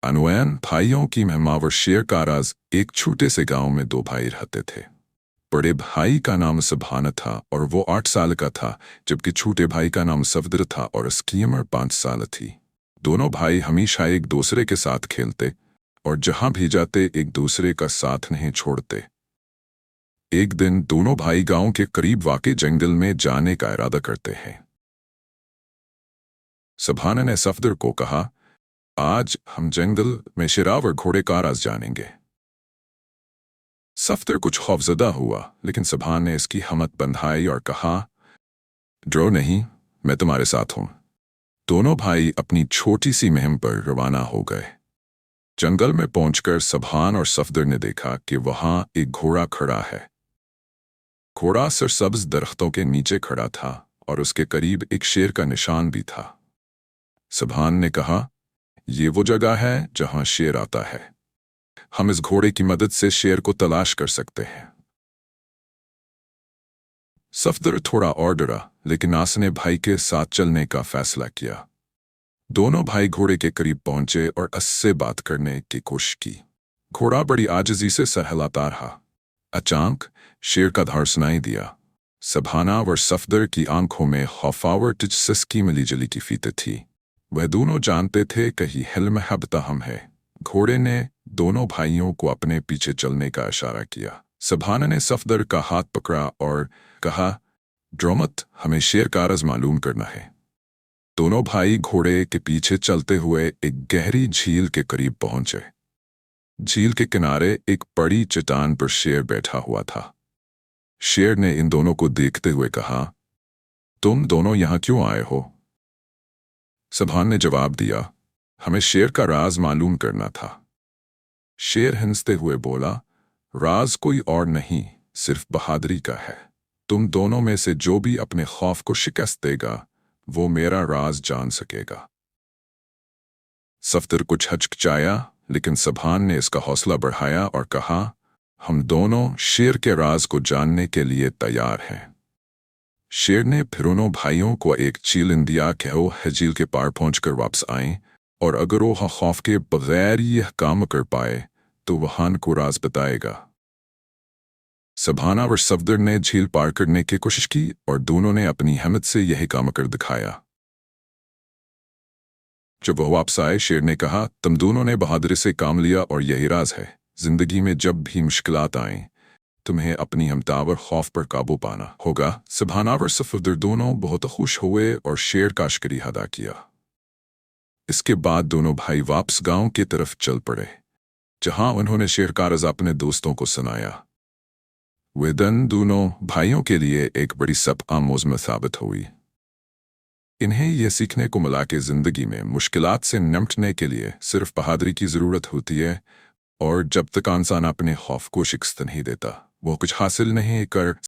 अनवैन भाइयों की महिमावर शेर का राज। एक छोटे से गांव में दो भाई रहते थे। बड़े भाई का नाम सुभान था और वो 8 साल का था, जबकि छोटे भाई का नाम सफदर था और उसकी उम्र 5 साल थी। दोनों भाई हमेशा एक दूसरे के साथ खेलते और जहां भी जाते एक दूसरे का साथ नहीं छोड़ते। एक दिन दोनों भाई गांव के करीब वाक़े जंगल में जाने का इरादा करते हैं। सुभान ने सफदर को कहा, आज हम जंगल में शिरावर घोड़े का राज जानेंगे। सफदर कुछ खौफजदा हुआ, लेकिन सुभान ने इसकी हिम्मत बंधाई और कहा, डरो नहीं, मैं तुम्हारे साथ हूं। दोनों भाई अपनी छोटी सी मुहिम पर रवाना हो गए। जंगल में पहुंचकर सुभान और सफदर ने देखा कि वहां एक घोड़ा खड़ा है। घोड़ा सरसब्ज दरख्तों के नीचे खड़ा था और उसके करीब एक शेर का निशान भी था। सुभान ने कहा, ये वो जगह है जहां शेर आता है। हम इस घोड़े की मदद से शेर को तलाश कर सकते हैं। सफदर थोड़ा और डरा, लेकिन नास ने भाई के साथ चलने का फैसला किया। दोनों भाई घोड़े के करीब पहुंचे और उससे बात करने की कोशिश की। घोड़ा बड़ी आजिज़ी से सहलाता रहा। अचानक शेर का धार सुनाई दिया। सुभाना और सफदर की आंखों में खौफावर सिसकी मिली जली की फीते थी। वह दोनों जानते थे कि हिल्म हबतहम है। घोड़े ने दोनों भाइयों को अपने पीछे चलने का इशारा किया। सुभाना ने सफदर का हाथ पकड़ा और कहा, डरो मत, हमें शेर का राज मालूम करना है। दोनों भाई घोड़े के पीछे चलते हुए एक गहरी झील के करीब पहुंचे। झील के किनारे एक बड़ी चट्टान पर शेर बैठा हुआ था। शेर ने इन दोनों को देखते हुए कहा, तुम दोनों यहाँ क्यों आए हो? सुभान ने जवाब दिया, हमें शेर का राज मालूम करना था। शेर हंसते हुए बोला, राज कोई और नहीं, सिर्फ बहादुरी का है। तुम दोनों में से जो भी अपने खौफ को शिकस्त देगा, वो मेरा राज जान सकेगा। सफदर कुछ हचकिचाया, लेकिन सुभान ने इसका हौसला बढ़ाया और कहा, हम दोनों शेर के राज को जानने के लिए तैयार हैं। शेर ने फिर उन भाइयों को एक चैलेंज दिया कि वो झील के पार पहुंचकर वापस आएं, और अगर वो खौफ के बगैर यह काम कर पाए तो वहां को राज बताएगा। सुभान और सफदर ने झील पार करने की कोशिश की और दोनों ने अपनी हिम्मत से यही काम कर दिखाया। जब वह वापस आए, शेर ने कहा, तुम दोनों ने बहादुरी से काम लिया और यही राज है। जिंदगी में जब भी मुश्किलात आएं, तुम्हें अपनी हिम्मत और खौफ पर काबू पाना होगा। सुभान और सफदर दोनों बहुत खुश हुए और शेर का शुक्रिया अदा किया। इसके बाद दोनों भाई वापस गांव की तरफ चल पड़े, जहां उन्होंने शेर का राज अपने दोस्तों को सुनाया। वे दिन दोनों भाइयों के लिए एक बड़ी सबक आमोज में साबित हुई। इन्हें यह सीखने को मिला कि जिंदगी में मुश्किलात से निपटने के लिए सिर्फ बहादुरी की ज़रूरत होती है, और जब तक इंसान अपने खौफ को शिकस्त नहीं देता, वो कुछ हासिल नहीं कर